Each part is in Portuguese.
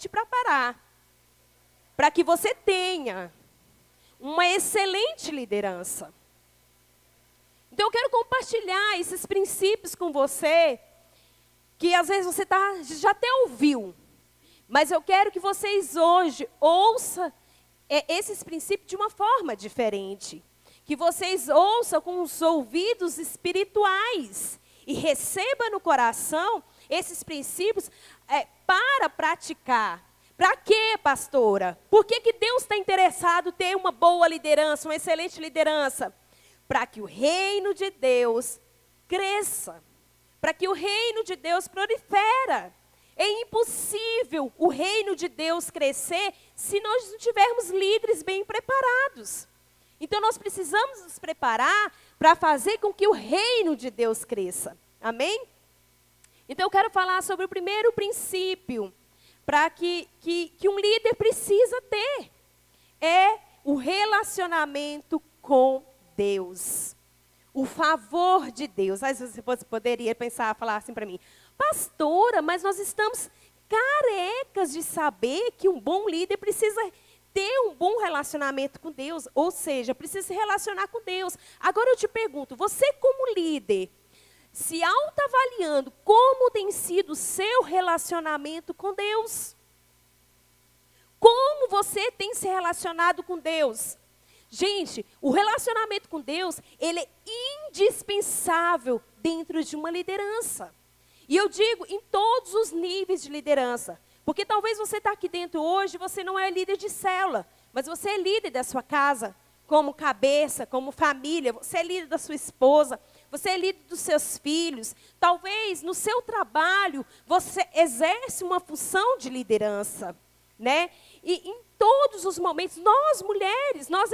te preparar para que você tenha uma excelente liderança. Então, eu quero compartilhar esses princípios com você, que às vezes você já até ouviu, mas eu quero que vocês hoje ouçam esses princípios de uma forma diferente. Que vocês ouçam com os ouvidos espirituais e recebam no coração esses princípios para praticar. Para quê, pastora? Por que Deus está interessado em ter uma boa liderança, uma excelente liderança? Para que o reino de Deus cresça, para que o reino de Deus prolifera. É impossível o reino de Deus crescer se nós não tivermos líderes bem preparados. Então, nós precisamos nos preparar para fazer com que o reino de Deus cresça. Amém? Então, eu quero falar sobre o primeiro princípio para que um líder precisa ter. É o relacionamento com Deus. O favor de Deus. Às vezes você poderia falar assim para mim, pastora, mas nós estamos carecas de saber que um bom líder precisa ter um bom relacionamento com Deus, ou seja, precisa se relacionar com Deus. Agora eu te pergunto, você como líder, se autoavaliando, como tem sido o seu relacionamento com Deus? Como você tem se relacionado com Deus? Gente, o relacionamento com Deus, ele é indispensável dentro de uma liderança. E eu digo em todos os níveis de liderança. Porque talvez você está aqui dentro hoje, você não é líder de célula, mas você é líder da sua casa, como cabeça, como família, você é líder da sua esposa, você é líder dos seus filhos. Talvez no seu trabalho você exerce uma função de liderança, né? E em todos os momentos, nós mulheres, nós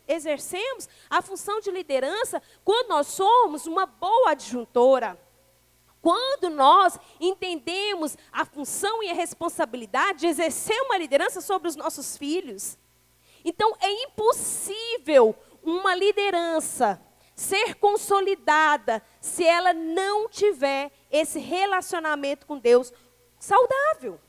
exercemos a função de liderança quando nós somos uma boa adjuntora. Quando nós entendemos a função e a responsabilidade de exercer uma liderança sobre os nossos filhos. Então, é impossível uma liderança ser consolidada se ela não tiver esse relacionamento com Deus saudável.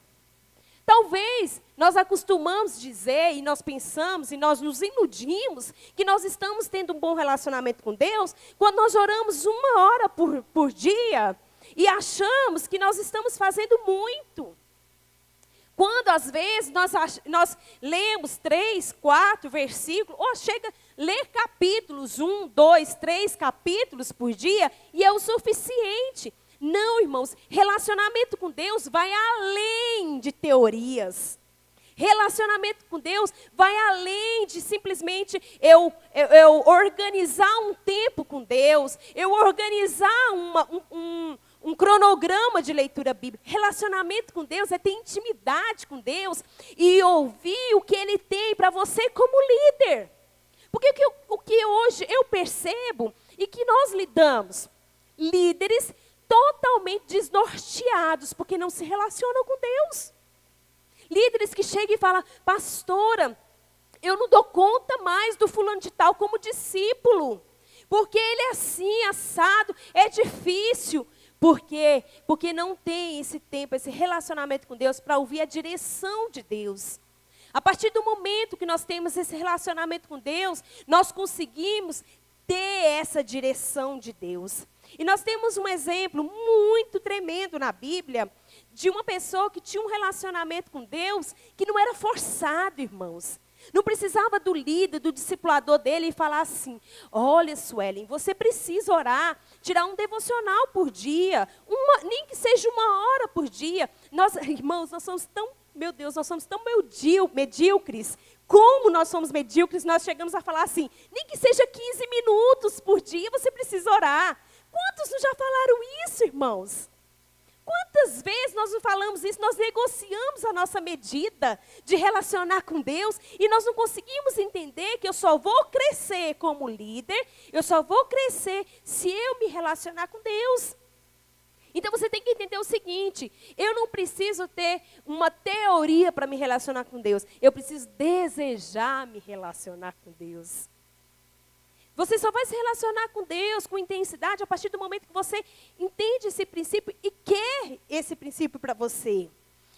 Talvez nós acostumamos dizer, e nós pensamos, e nós nos iludimos, que nós estamos tendo um bom relacionamento com Deus, quando nós oramos 1 hora por dia, e achamos que nós estamos fazendo muito. Quando às vezes nós lemos 3, 4 versículos, ou chega a ler capítulos, 1, 2, 3 capítulos por dia, e é o suficiente. Não, irmãos, relacionamento com Deus vai além de teorias. Relacionamento com Deus vai além de simplesmente eu organizar um tempo com Deus, eu organizar um cronograma de leitura bíblica. Relacionamento com Deus é ter intimidade com Deus e ouvir o que Ele tem para você como líder. Porque o que hoje eu percebo e que nós lidamos, líderes totalmente desnorteados, porque não se relacionam com Deus. Líderes que chegam e falam, pastora, eu não dou conta mais do fulano de tal como discípulo, porque ele é assim, assado, é difícil. Por quê? Porque não tem esse tempo, esse relacionamento com Deus para ouvir a direção de Deus. A partir do momento que nós temos esse relacionamento com Deus, nós conseguimos ter essa direção de Deus. E nós temos um exemplo muito tremendo na Bíblia, de uma pessoa que tinha um relacionamento com Deus, que não era forçado, irmãos. Não precisava do líder, do discipulador dele e falar assim, olha, Suelen, você precisa orar, tirar um devocional por dia, nem que seja 1 hora por dia. Nós, irmãos, nós somos tão, meu Deus, nós somos tão medíocres. Como nós somos medíocres, nós chegamos a falar assim, nem que seja 15 minutos por dia, você precisa orar. Quantos já falaram isso, irmãos? Quantas vezes nós não falamos isso, nós negociamos a nossa medida de relacionar com Deus e nós não conseguimos entender que eu só vou crescer como líder, eu só vou crescer se eu me relacionar com Deus. Então você tem que entender o seguinte, eu não preciso ter uma teoria para me relacionar com Deus, eu preciso desejar me relacionar com Deus. Você só vai se relacionar com Deus com intensidade a partir do momento que você entende esse princípio e quer esse princípio para você.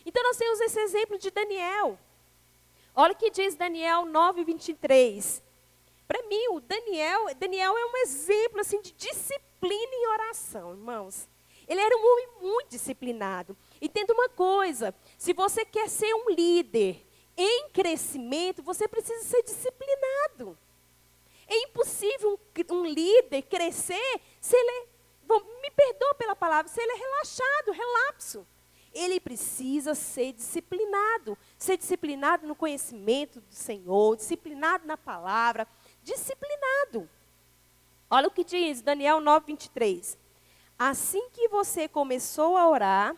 Então nós temos esse exemplo de Daniel. Olha o que diz Daniel 9:23. Para mim, o Daniel é um exemplo assim, de disciplina em oração, irmãos. Ele era um homem muito disciplinado. Entenda uma coisa, se você quer ser um líder em crescimento, você precisa ser disciplinado. É impossível um líder crescer se ele, me perdoa pela palavra, se ele é relaxado, relapso. Ele precisa ser disciplinado no conhecimento do Senhor, disciplinado na palavra, disciplinado. Olha o que diz Daniel 9:23. Assim que você começou a orar,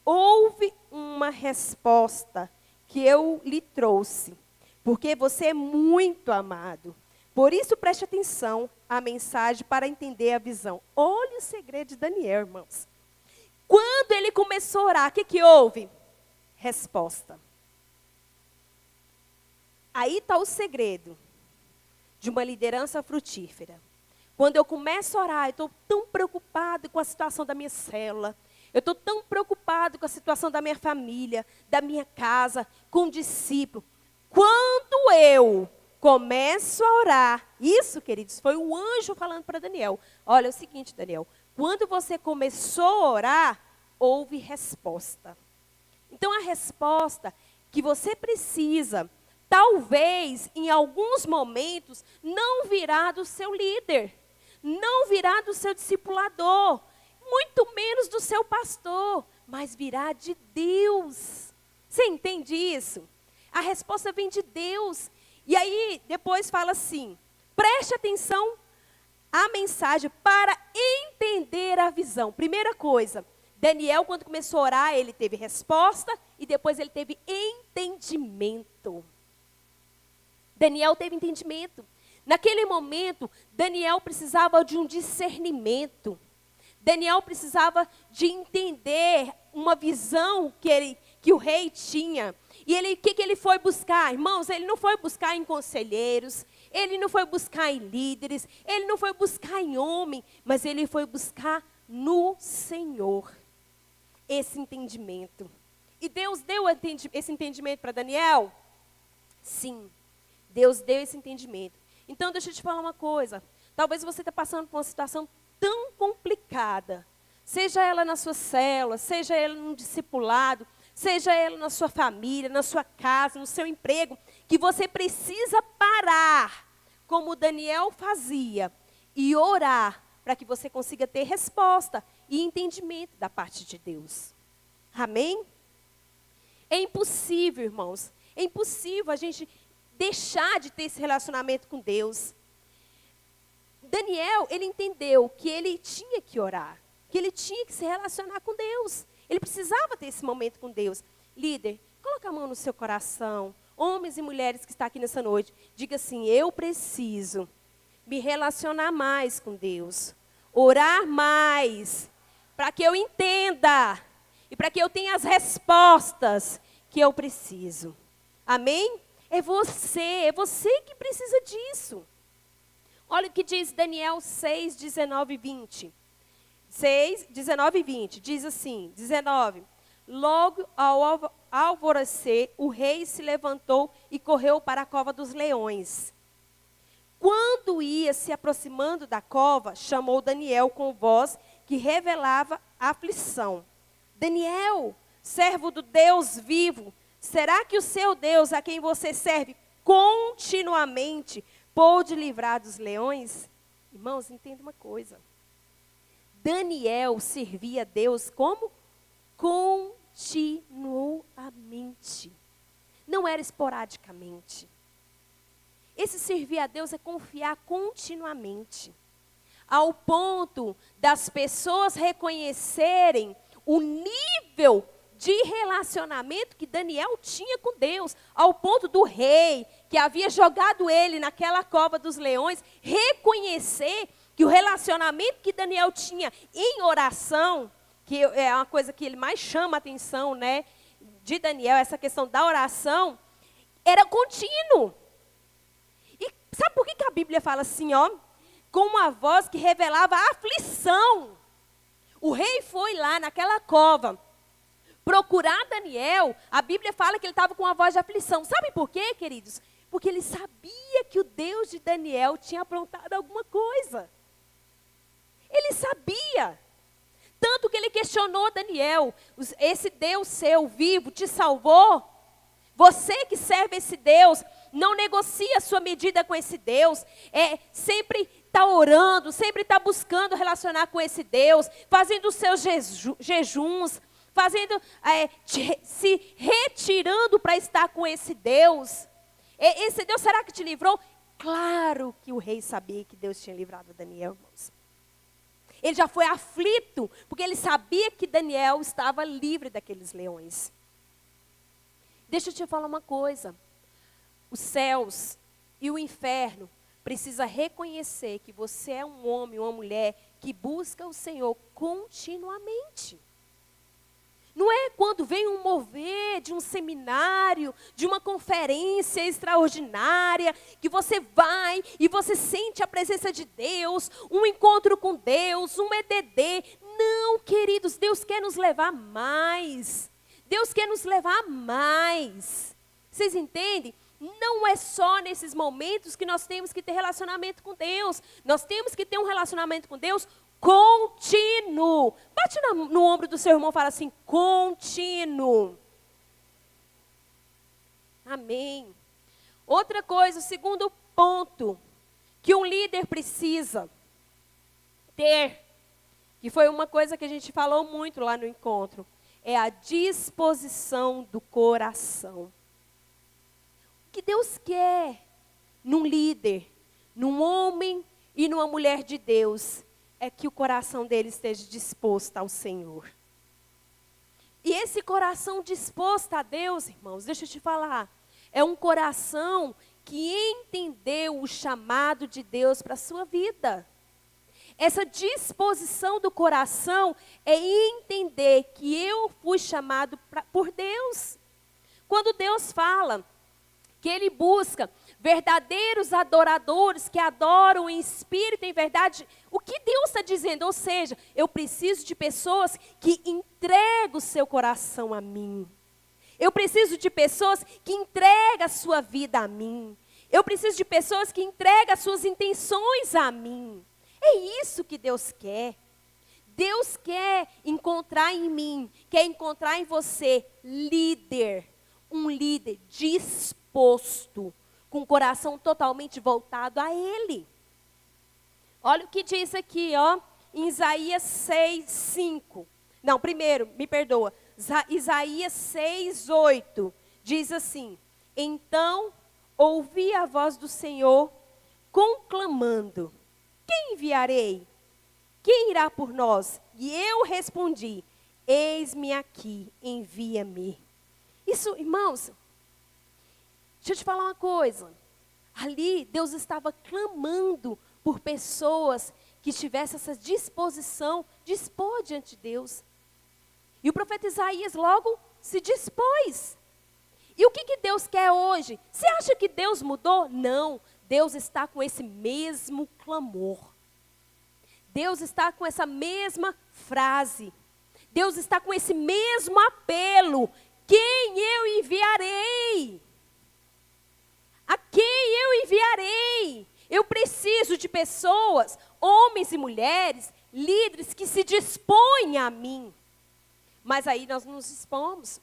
houve uma resposta que eu lhe trouxe, porque você é muito amado. Por isso, preste atenção à mensagem para entender a visão. Olha o segredo de Daniel, irmãos. Quando ele começou a orar, o que houve? Resposta. Aí está o segredo de uma liderança frutífera. Quando eu começo a orar, eu estou tão preocupado com a situação da minha célula. Eu estou tão preocupado com a situação da minha família, da minha casa, com o discípulo. Quando eu começo a orar, isso, queridos, foi o anjo falando para Daniel. Olha, é o seguinte, Daniel, quando você começou a orar, houve resposta. Então, a resposta que você precisa, talvez, em alguns momentos, não virá do seu líder, não virá do seu discipulador, muito menos do seu pastor, mas virá de Deus. Você entende isso? A resposta vem de Deus. E aí, depois fala assim, preste atenção à mensagem para entender a visão. Primeira coisa, Daniel, quando começou a orar, ele teve resposta e depois ele teve entendimento. Daniel teve entendimento. Naquele momento, Daniel precisava de um discernimento. Daniel precisava de entender uma visão que o rei tinha. E o que ele foi buscar? Irmãos, ele não foi buscar em conselheiros, ele não foi buscar em líderes, ele não foi buscar em homem, mas ele foi buscar no Senhor esse entendimento. E Deus deu esse entendimento para Daniel? Sim, Deus deu esse entendimento. Então, deixa eu te falar uma coisa. Talvez você esteja passando por uma situação tão complicada, seja ela na sua célula, seja ela no discipulado, seja ela na sua família, na sua casa, no seu emprego, que você precisa parar, como Daniel fazia, e orar para que você consiga ter resposta e entendimento da parte de Deus. Amém? É impossível, irmãos, é impossível a gente deixar de ter esse relacionamento com Deus. Daniel, ele entendeu que ele tinha que orar, que ele tinha que se relacionar com Deus. Ele precisava ter esse momento com Deus. Líder, coloca a mão no seu coração. Homens e mulheres que estão aqui nessa noite, diga assim, eu preciso me relacionar mais com Deus. Orar mais, para que eu entenda e para que eu tenha as respostas que eu preciso. Amém? É você que precisa disso. Olha o que diz Daniel 6, 19 e 20. 6, 19 e 20, diz assim, 19. Logo ao alvorecer, o rei se levantou e correu para a cova dos leões. Quando ia se aproximando da cova, chamou Daniel com voz que revelava aflição. Daniel, servo do Deus vivo, será que o seu Deus, a quem você serve continuamente, pôde livrar dos leões? Irmãos, entenda uma coisa. Daniel servia a Deus como? Continuamente. Não era esporadicamente. Esse servir a Deus é confiar continuamente. Ao ponto das pessoas reconhecerem o nível de relacionamento que Daniel tinha com Deus, ao ponto do rei, que havia jogado ele naquela cova dos leões, reconhecer que o relacionamento que Daniel tinha em oração, que é uma coisa que ele mais chama a atenção, né, de Daniel, essa questão da oração, era contínuo. E sabe por que a Bíblia fala assim, ó? Com uma voz que revelava aflição. O rei foi lá naquela cova, procurar Daniel, a Bíblia fala que ele estava com uma voz de aflição. Sabe por quê, queridos? Porque ele sabia que o Deus de Daniel tinha aprontado alguma coisa. Ele sabia. Tanto que ele questionou Daniel: esse Deus seu vivo te salvou? Você que serve esse Deus, não negocia a sua medida com esse Deus. Sempre está orando, sempre está buscando relacionar com esse Deus, fazendo os seus jejuns, se retirando para estar com esse Deus. Esse Deus, será que te livrou? Claro que o rei sabia que Deus tinha livrado Daniel, irmãos. Ele já foi aflito, porque ele sabia que Daniel estava livre daqueles leões. Deixa eu te falar uma coisa. Os céus e o inferno precisam reconhecer que você é um homem, uma mulher que busca o Senhor continuamente. Não é quando vem um mover de um seminário, de uma conferência extraordinária, que você vai e você sente a presença de Deus, um encontro com Deus, um EDD. Não, queridos, Deus quer nos levar mais. Deus quer nos levar mais. Vocês entendem? Não é só nesses momentos que nós temos que ter relacionamento com Deus. Nós temos que ter um relacionamento com Deus contínuo. Bate no ombro do seu irmão e fala assim: contínuo. Amém. Outra coisa, o segundo ponto que um líder precisa ter, que foi uma coisa que a gente falou muito lá no encontro, é a disposição do coração. O que Deus quer num líder, num homem e numa mulher de Deus, é que o coração dele esteja disposto ao Senhor. E esse coração disposto a Deus, irmãos, deixa eu te falar, é um coração que entendeu o chamado de Deus para a sua vida. Essa disposição do coração é entender que eu fui chamado por Deus. Quando Deus fala que Ele busca verdadeiros adoradores que adoram em espírito e em verdade, o que Deus está dizendo? Ou seja, eu preciso de pessoas que entregam o seu coração a mim. Eu preciso de pessoas que entregam a sua vida a mim. Eu preciso de pessoas que entregam as suas intenções a mim. É isso que Deus quer. Deus quer encontrar em mim, quer encontrar em você líder. Um líder disposto, com o coração totalmente voltado a Ele. Olha o que diz aqui, ó, em Isaías 6:5. Não, primeiro, me perdoa. Isaías 6:8 diz assim: então ouvi a voz do Senhor conclamando: quem enviarei? Quem irá por nós? E eu respondi: eis-me aqui, envia-me. Isso, irmãos, deixa eu te falar uma coisa. Ali, Deus estava clamando por pessoas que tivessem essa disposição de expor diante de Deus. E o profeta Isaías logo se dispôs. E o que Deus quer hoje? Você acha que Deus mudou? Não. Deus está com esse mesmo clamor. Deus está com essa mesma frase. Deus está com esse mesmo apelo. Quem eu enviarei? A quem eu enviarei? Eu preciso de pessoas, homens e mulheres, líderes que se dispõem a mim. Mas aí nós nos expomos.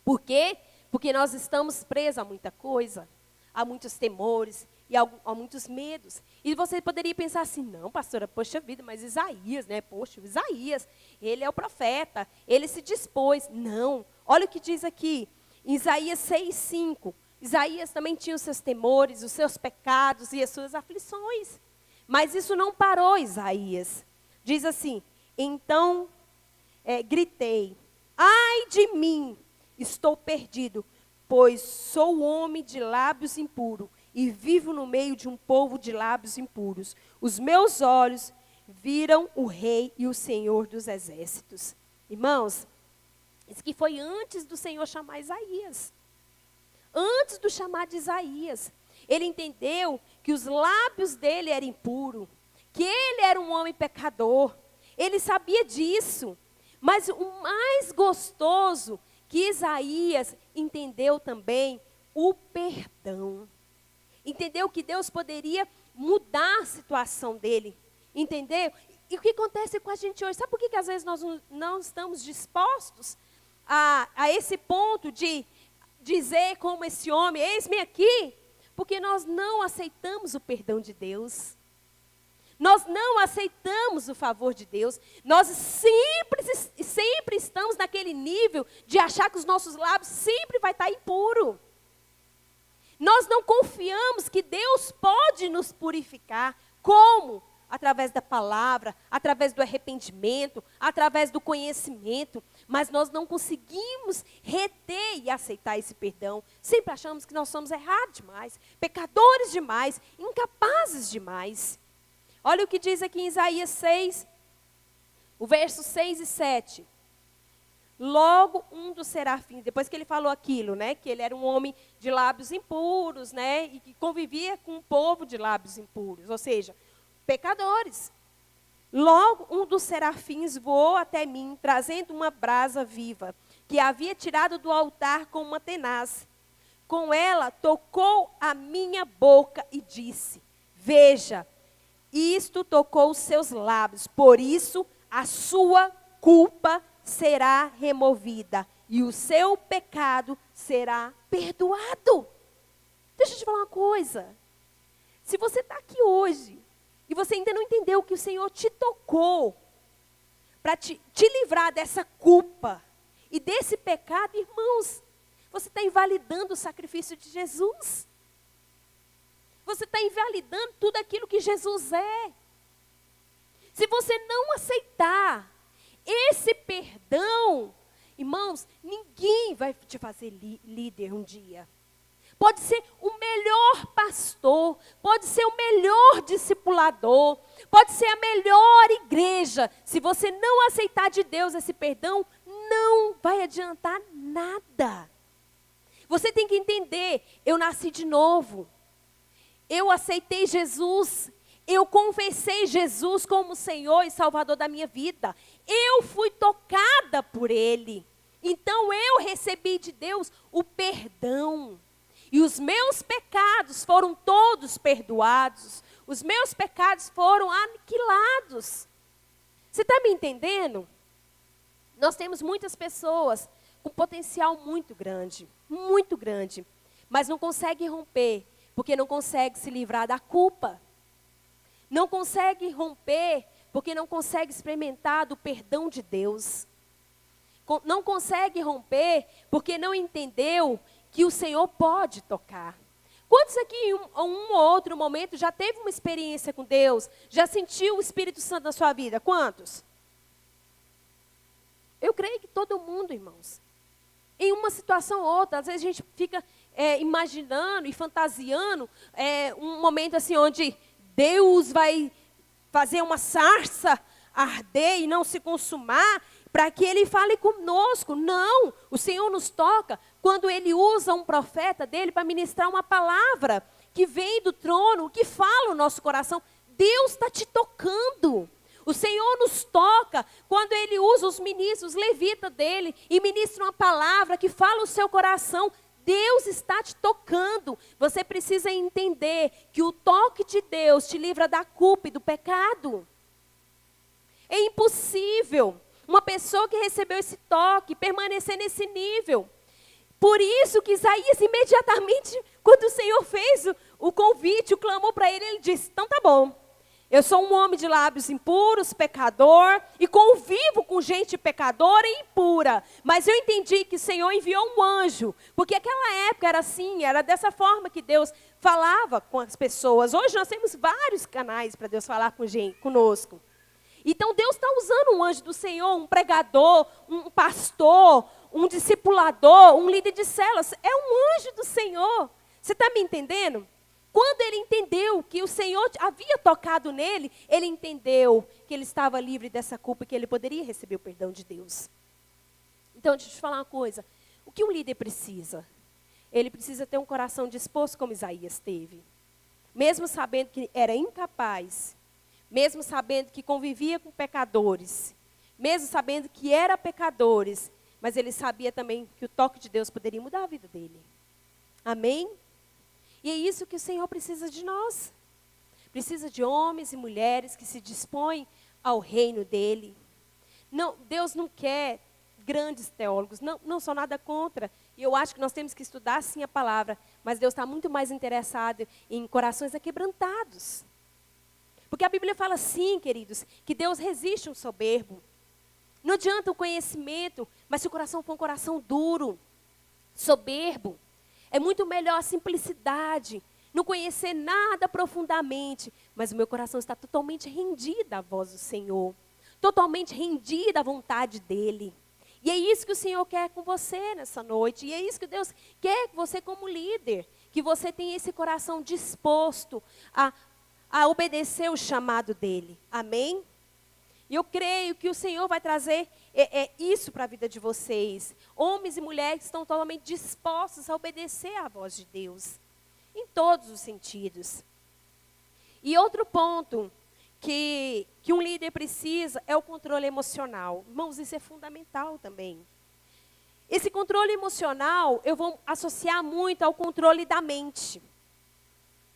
Por quê? Porque nós estamos presos a muita coisa, a muitos temores e a muitos medos. E você poderia pensar assim: não, pastora, poxa vida, mas Isaías, né? Poxa, Isaías, ele é o profeta, ele se dispôs. Não, olha o que diz aqui, em Isaías 6:5. Isaías também tinha os seus temores, os seus pecados e as suas aflições. Mas isso não parou Isaías. Diz assim: então gritei: ai de mim, estou perdido, pois sou homem de lábios impuros e vivo no meio de um povo de lábios impuros. Os meus olhos viram o Rei e o Senhor dos exércitos. Irmãos, isso que foi antes do Senhor chamar Isaías. Antes do chamar de Isaías, ele entendeu que os lábios dele eram impuros, que ele era um homem pecador. Ele sabia disso. Mas o mais gostoso que Isaías entendeu também, o perdão. Entendeu que Deus poderia mudar a situação dele. Entendeu? E o que acontece com a gente hoje? Sabe por que às vezes nós não estamos dispostos a esse ponto de dizer como esse homem, eis-me aqui? Porque nós não aceitamos o perdão de Deus. Nós não aceitamos o favor de Deus. Nós sempre estamos naquele nível de achar que os nossos lábios sempre vai estar impuro. Nós não confiamos que Deus pode nos purificar. Como? Através da palavra, através do arrependimento, através do conhecimento. Mas nós não conseguimos reter e aceitar esse perdão. Sempre achamos que nós somos errados demais, pecadores demais, incapazes demais. Olha o que diz aqui em Isaías 6, o verso 6 e 7. Logo um dos serafins, depois que ele falou aquilo, né, que ele era um homem de lábios impuros, né, e que convivia com um povo de lábios impuros, ou seja, pecadores. Logo um dos serafins voou até mim, trazendo uma brasa viva, que havia tirado do altar com uma tenaz. Com ela tocou a minha boca e disse: veja, isto tocou os seus lábios, por isso a sua culpa será removida e o seu pecado será perdoado. Deixa eu te falar uma coisa. Se você está aqui hoje e você ainda não entendeu que o Senhor te tocou para te livrar dessa culpa e desse pecado, irmãos, você está invalidando o sacrifício de Jesus. Você está invalidando tudo aquilo que Jesus é. Se você não aceitar esse perdão, irmãos, ninguém vai te fazer líder um dia. Pode ser o melhor pastor, pode ser o melhor discipulador, pode ser a melhor igreja. Se você não aceitar de Deus esse perdão, não vai adiantar nada. Você tem que entender, eu nasci de novo. Eu aceitei Jesus, eu confessei Jesus como Senhor e Salvador da minha vida. Eu fui tocada por Ele. Então eu recebi de Deus o perdão. E os meus pecados foram todos perdoados. Os meus pecados foram aniquilados. Você está me entendendo? Nós temos muitas pessoas com potencial muito grande, mas não conseguem romper. Porque não consegue se livrar da culpa. Não consegue romper, porque não consegue experimentar do perdão de Deus. Não consegue romper, porque não entendeu que o Senhor pode tocar. Quantos aqui em um ou outro momento já teve uma experiência com Deus? Já sentiu o Espírito Santo na sua vida? Quantos? Eu creio que todo mundo, irmãos. Em uma situação ou outra, às vezes a gente fica imaginando e fantasiando um momento assim onde Deus vai fazer uma sarça arder e não se consumar, para que Ele fale conosco. Não, o Senhor nos toca quando Ele usa um profeta dEle para ministrar uma palavra que vem do trono, que fala o nosso coração. Deus está te tocando. O Senhor nos toca quando Ele usa os ministros, os levitas dEle, e ministra uma palavra que fala o seu coração. Deus está te tocando. Você precisa entender que o toque de Deus te livra da culpa e do pecado. É impossível uma pessoa que recebeu esse toque permanecer nesse nível. Por isso que Isaías imediatamente, quando o Senhor fez o convite, o clamor para ele disse: então tá bom. Eu sou um homem de lábios impuros, pecador, e convivo com gente pecadora e impura. Mas eu entendi que o Senhor enviou um anjo, porque aquela época era assim, era dessa forma que Deus falava com as pessoas. Hoje nós temos vários canais para Deus falar conosco. Então Deus está usando um anjo do Senhor, um pregador, um pastor, um discipulador, um líder de células. É um anjo do Senhor. Você está me entendendo? Quando ele entendeu que o Senhor havia tocado nele, ele entendeu que ele estava livre dessa culpa e que ele poderia receber o perdão de Deus. Então, deixa eu te falar uma coisa. O que um líder precisa? Ele precisa ter um coração disposto como Isaías teve. Mesmo sabendo que era incapaz, mesmo sabendo que convivia com pecadores, mesmo sabendo que eram pecadores, mas ele sabia também que o toque de Deus poderia mudar a vida dele. Amém? E é isso que o Senhor precisa de nós. Precisa de homens e mulheres que se dispõem ao reino dele. Não, Deus não quer grandes teólogos, não sou nada contra. E eu acho que nós temos que estudar sim a palavra, mas Deus está muito mais interessado em corações aquebrantados. Porque a Bíblia fala sim, queridos, que Deus resiste um soberbo. Não adianta o conhecimento, mas se o coração for um coração duro, soberbo, é muito melhor a simplicidade, não conhecer nada profundamente, mas o meu coração está totalmente rendido à voz do Senhor, totalmente rendido à vontade dele. E é isso que o Senhor quer com você nessa noite, e é isso que Deus quer com você como líder, que você tenha esse coração disposto a obedecer o chamado dele. Amém? E eu creio que o Senhor vai trazer isso para a vida de vocês. Homens e mulheres que estão totalmente dispostos a obedecer à voz de Deus. Em todos os sentidos. E outro ponto que um líder precisa é o controle emocional. Irmãos, isso é fundamental também. Esse controle emocional eu vou associar muito ao controle da mente.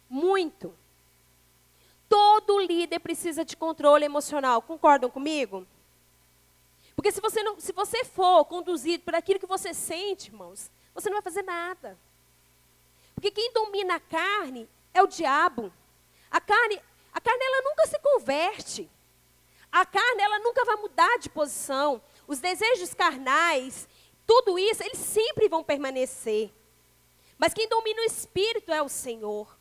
Muito. Todo líder precisa de controle emocional. Concordam comigo? Porque se você for conduzido por aquilo que você sente, irmãos, você não vai fazer nada. Porque quem domina a carne é o diabo. A carne ela nunca se converte. A carne ela nunca vai mudar de posição. Os desejos carnais, tudo isso, eles sempre vão permanecer. Mas quem domina o espírito é o Senhor.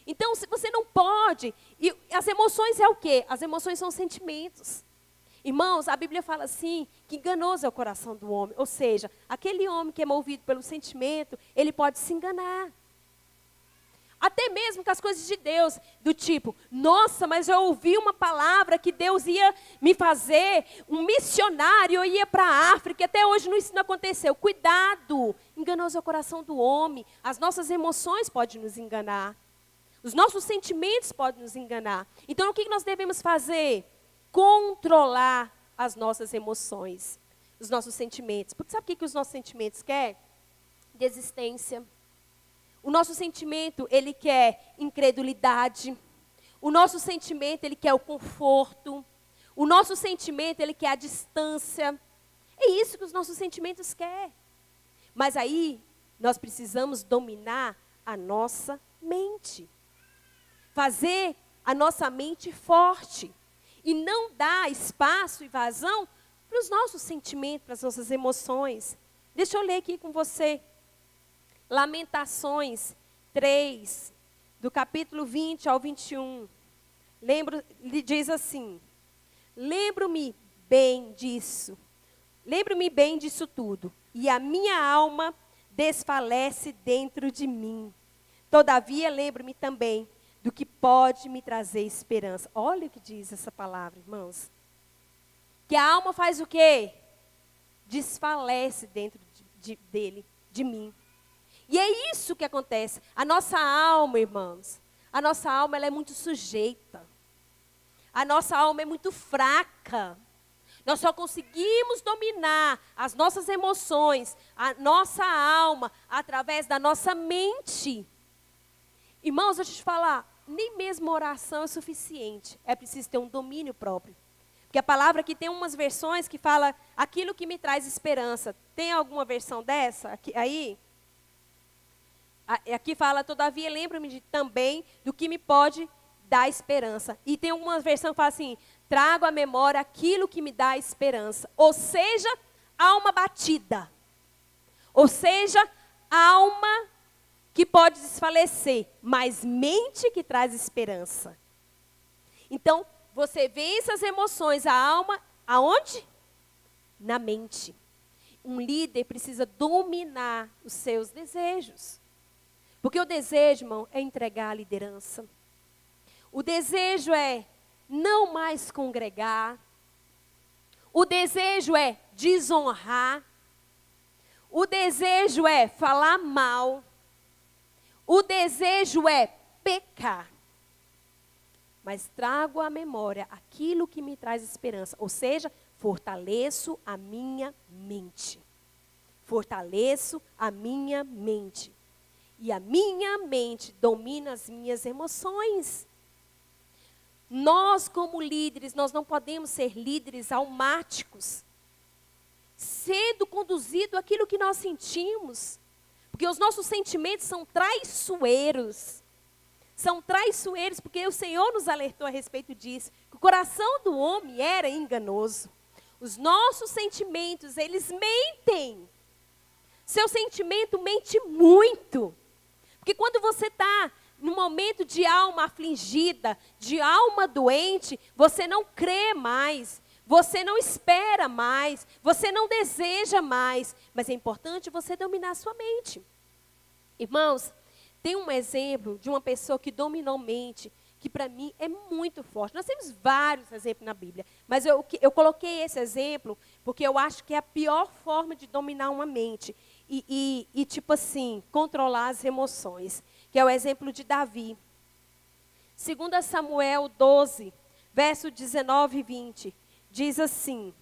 Então, se você não pode, e as emoções é o quê? As emoções são sentimentos. Irmãos, a Bíblia fala assim, que enganoso é o coração do homem. Ou seja, aquele homem que é movido pelo sentimento, ele pode se enganar. Até mesmo com as coisas de Deus, do tipo, nossa, mas eu ouvi uma palavra que Deus ia me fazer um missionário, eu ia para a África, e até hoje isso não aconteceu. Cuidado, enganoso é o coração do homem, as nossas emoções podem nos enganar. Os nossos sentimentos podem nos enganar. Então, o que nós devemos fazer? Controlar as nossas emoções, os nossos sentimentos. Porque sabe o que os nossos sentimentos querem? Desistência. O nosso sentimento, ele quer incredulidade. O nosso sentimento, ele quer o conforto. O nosso sentimento, ele quer a distância. É isso que os nossos sentimentos querem. Mas aí, nós precisamos dominar a nossa mente. Fazer a nossa mente forte. E não dar espaço e vazão para os nossos sentimentos, para as nossas emoções. Deixa eu ler aqui com você. Lamentações 3, do capítulo 20 ao 21. Diz assim: lembro-me bem disso tudo, e a minha alma desfalece dentro de mim. Todavia, lembro-me também do que pode me trazer esperança. Olha o que diz essa palavra, irmãos. Que a alma faz o quê? Desfalece dentro de mim. E é isso que acontece. A nossa alma, irmãos, a nossa alma ela é muito sujeita. A nossa alma é muito fraca. Nós só conseguimos dominar as nossas emoções, a nossa alma, através da nossa mente. Irmãos, deixa eu te falar, nem mesmo oração é suficiente. É preciso ter um domínio próprio. Porque a palavra aqui tem umas versões que fala aquilo que me traz esperança. Tem alguma versão dessa aí? Aqui fala, todavia, lembro-me também do que me pode dar esperança. E tem uma versão que fala assim, trago à memória aquilo que me dá esperança. Ou seja, alma batida. Ou seja, alma que pode desfalecer, mas mente que traz esperança. Então, você vence as emoções, a alma, aonde? Na mente. Um líder precisa dominar os seus desejos. Porque o desejo, irmão, é entregar a liderança. O desejo é não mais congregar. O desejo é desonrar. O desejo é falar mal. O desejo é pecar. mas trago à memória aquilo que me traz esperança. Ou seja, fortaleço a minha mente. Fortaleço a minha mente. E a minha mente domina as minhas emoções. Nós, como líderes, nós não podemos ser líderes almáticos, sendo conduzido aquilo que nós sentimos. Porque os nossos sentimentos são traiçoeiros. São traiçoeiros porque o Senhor nos alertou a respeito disso. Que o coração do homem era enganoso. Os nossos sentimentos, eles mentem. Seu sentimento mente muito. Porque quando você está num momento de alma afligida, de alma doente, você não crê mais, você não espera mais, você não deseja mais. Mas é importante você dominar a sua mente. Irmãos, tem um exemplo de uma pessoa que dominou mente, que para mim é muito forte. Nós temos vários exemplos na Bíblia, mas eu coloquei esse exemplo porque eu acho que é a pior forma de dominar uma mente. E tipo assim, controlar as emoções, que é o exemplo de Davi. 2 Samuel 12, verso 19 e 20, diz assim: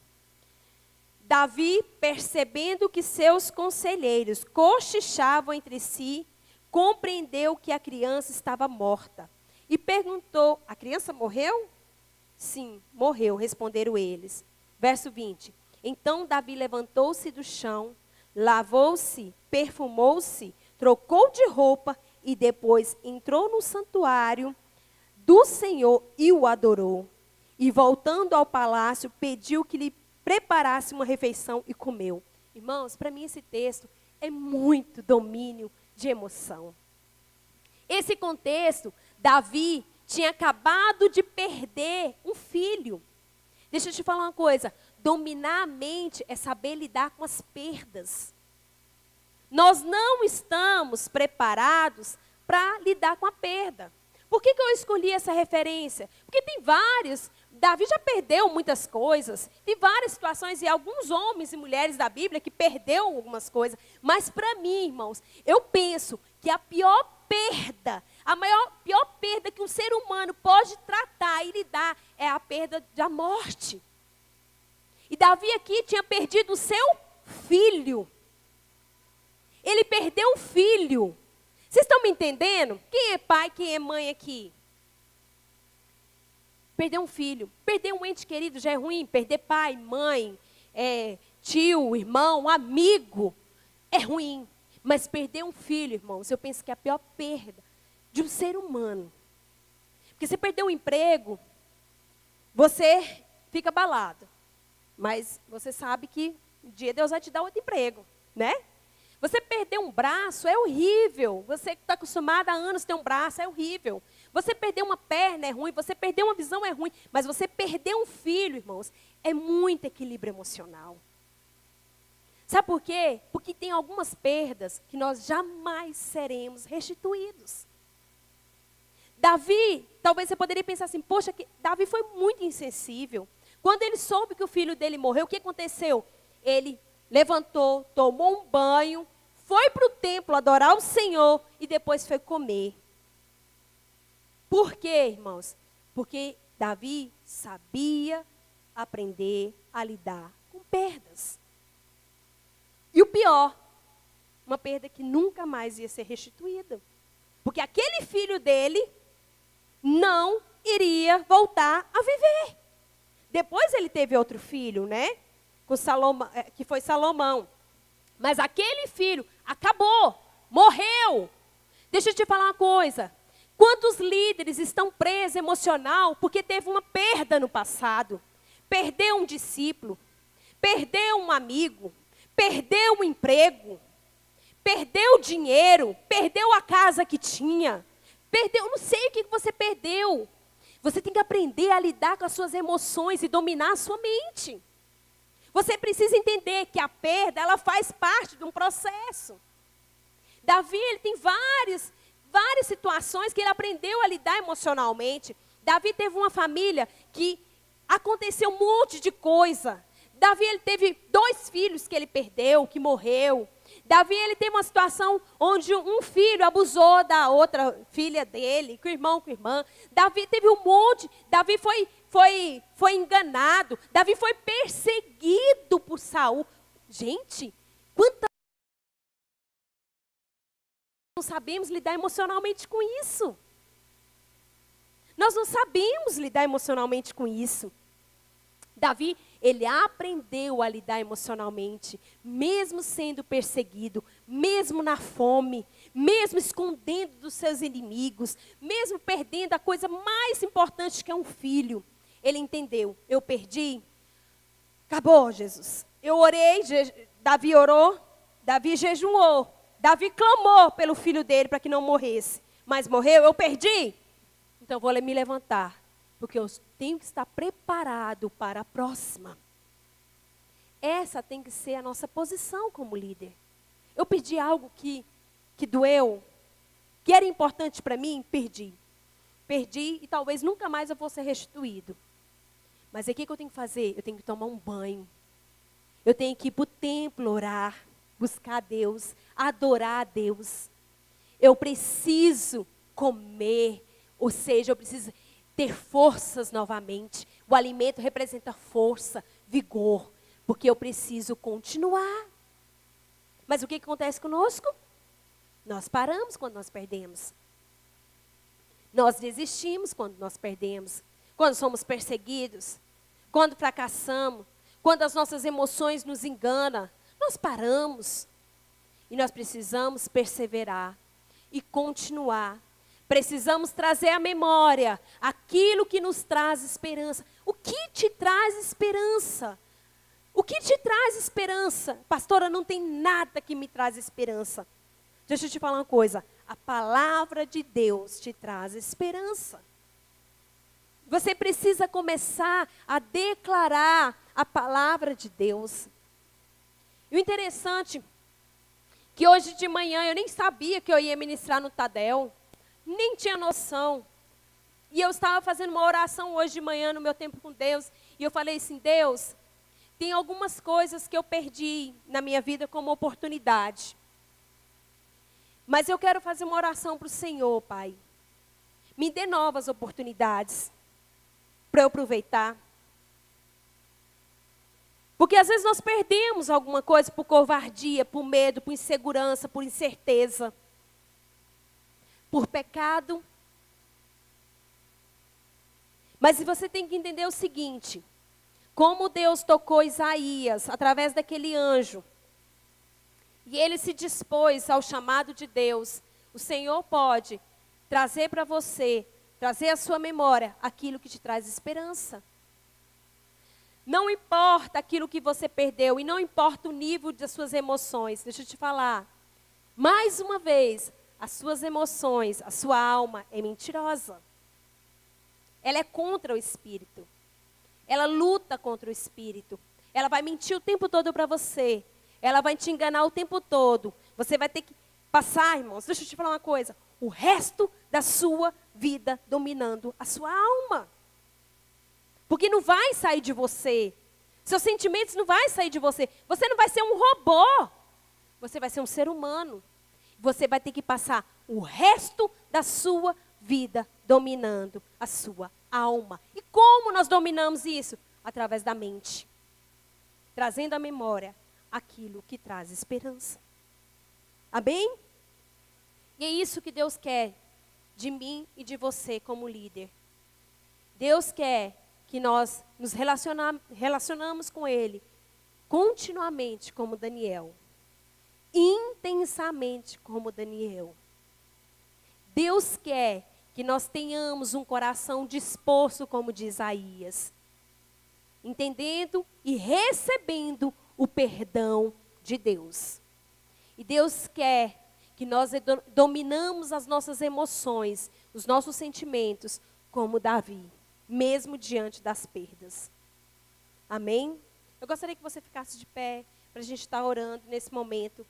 Davi, percebendo que seus conselheiros cochichavam entre si, compreendeu que a criança estava morta. E perguntou, a criança morreu? Sim, morreu, responderam eles. Verso 20, então Davi levantou-se do chão, lavou-se, perfumou-se, trocou de roupa e depois entrou no santuário do Senhor e o adorou. E voltando ao palácio, pediu que lhe preparasse uma refeição e comeu. Irmãos, para mim esse texto é muito domínio de emoção. Esse contexto, Davi tinha acabado de perder um filho. Deixa eu te falar uma coisa, dominar a mente é saber lidar com as perdas. Nós não estamos preparados para lidar com a perda. Por que eu escolhi essa referência? Porque tem vários, Davi já perdeu muitas coisas, tem várias situações e alguns homens e mulheres da Bíblia que perderam algumas coisas. Mas para mim, irmãos, eu penso que a pior perda, pior perda que um ser humano pode tratar e lidar é a perda da morte. E Davi aqui tinha perdido o seu filho. Ele perdeu o filho. Vocês estão me entendendo? Quem é pai, quem é mãe aqui? Perder um filho, perder um ente querido já é ruim. Perder pai, mãe, tio, irmão, amigo, é ruim. Mas perder um filho, irmãos, eu penso que é a pior perda de um ser humano. Porque você perder um emprego, você fica abalado. Mas você sabe que um dia Deus vai te dar outro emprego, né? Você perder um braço é horrível. Você que está acostumado há anos a ter um braço é horrível. Você perder uma perna é ruim, você perder uma visão é ruim. Mas você perder um filho, irmãos, é muito equilíbrio emocional. Sabe por quê? Porque tem algumas perdas que nós jamais seremos restituídos. Davi, talvez você poderia pensar assim, poxa, Davi foi muito insensível. Quando ele soube que o filho dele morreu, o que aconteceu? Ele levantou, tomou um banho, foi para o templo adorar o Senhor e depois foi comer. Por quê, irmãos? Porque Davi sabia aprender a lidar com perdas. E o pior, uma perda que nunca mais ia ser restituída. Porque aquele filho dele não iria voltar a viver. Depois ele teve outro filho, né? Com Salomão, que foi Salomão. Mas aquele filho acabou, morreu. Deixa eu te falar uma coisa. Quantos líderes estão presos emocional porque teve uma perda no passado? Perdeu um discípulo, perdeu um amigo, perdeu um emprego, perdeu dinheiro, perdeu a casa que tinha, perdeu, não sei o que você perdeu. Você tem que aprender a lidar com as suas emoções e dominar a sua mente. Você precisa entender que a perda, ela faz parte de um processo. Davi, ele tem várias situações que ele aprendeu a lidar emocionalmente. Davi teve uma família que aconteceu um monte de coisa. Davi, ele teve 2 filhos que ele perdeu, que morreu. Davi, ele tem uma situação onde um filho abusou da outra filha dele, com o irmão, com a irmã. Davi teve um monte, Davi foi enganado, Davi foi perseguido por Saul. Gente, quantas não sabemos lidar emocionalmente com isso? Nós não sabemos lidar emocionalmente com isso. Davi, ele aprendeu a lidar emocionalmente, mesmo sendo perseguido, mesmo na fome, mesmo escondendo dos seus inimigos, mesmo perdendo a coisa mais importante que é um filho. Ele entendeu, eu perdi, acabou, Jesus. Eu orei, Davi orou, Davi jejuou, Davi clamou pelo filho dele para que não morresse, mas morreu, eu perdi. Então eu vou me levantar, porque eu tenho que estar preparado para a próxima. Essa tem que ser a nossa posição como líder. Eu perdi algo que doeu, que era importante para mim, perdi. Perdi e talvez nunca mais eu vou ser restituído. Mas aí o que eu tenho que fazer? Eu tenho que tomar um banho. Eu tenho que ir para o templo orar, buscar a Deus, adorar a Deus. Eu preciso comer, ou seja, eu preciso ter forças novamente. O alimento representa força, vigor, porque eu preciso continuar. Mas o que acontece conosco? Nós paramos quando nós perdemos. Nós desistimos quando nós perdemos. Quando somos perseguidos. Quando fracassamos. Quando as nossas emoções nos enganam. Nós paramos. E nós precisamos perseverar e continuar. Precisamos trazer à memória aquilo que nos traz esperança. O que te traz esperança? O que te traz esperança? Pastora, não tem nada que me traz esperança. Deixa eu te falar uma coisa. A palavra de Deus te traz esperança. Você precisa começar a declarar a palavra de Deus. E o interessante, que hoje de manhã eu nem sabia que eu ia ministrar no Tadel. Nem tinha noção. E eu estava fazendo uma oração hoje de manhã no meu tempo com Deus. E eu falei assim, Deus, tem algumas coisas que eu perdi na minha vida como oportunidade. Mas eu quero fazer uma oração para o Senhor, Pai. Me dê novas oportunidades para eu aproveitar. Porque às vezes nós perdemos alguma coisa por covardia, por medo, por insegurança, por incerteza. Por pecado. Mas você tem que entender o seguinte. Como Deus tocou Isaías através daquele anjo. E ele se dispôs ao chamado de Deus. O Senhor pode trazer para você, trazer à sua memória aquilo que te traz esperança. Não importa aquilo que você perdeu e não importa o nível das suas emoções. Deixa eu te falar. Mais uma vez, as suas emoções, a sua alma é mentirosa. Ela é contra o Espírito. Ela luta contra o Espírito. Ela vai mentir o tempo todo para você. Ela vai te enganar o tempo todo. Você vai ter que passar, irmãos, deixa eu te falar uma coisa. O resto da sua vida dominando a sua alma. Porque não vai sair de você. Seus sentimentos não vai sair de você. Você não vai ser um robô. Você vai ser um ser humano. Você vai ter que passar o resto da sua vida dominando a sua alma. E como nós dominamos isso? Através da mente. Trazendo à memória aquilo que traz esperança. Amém? E é isso que Deus quer de mim e de você como líder. Deus quer que nós nos relacionamos com Ele continuamente como Daniel. Intensamente como Daniel. Deus quer que nós tenhamos um coração disposto como de Isaías. Entendendo e recebendo o perdão de Deus. E Deus quer que nós dominamos as nossas emoções, os nossos sentimentos, como Davi, mesmo diante das perdas. Amém? Eu gostaria que você ficasse de pé, para a gente estar orando nesse momento.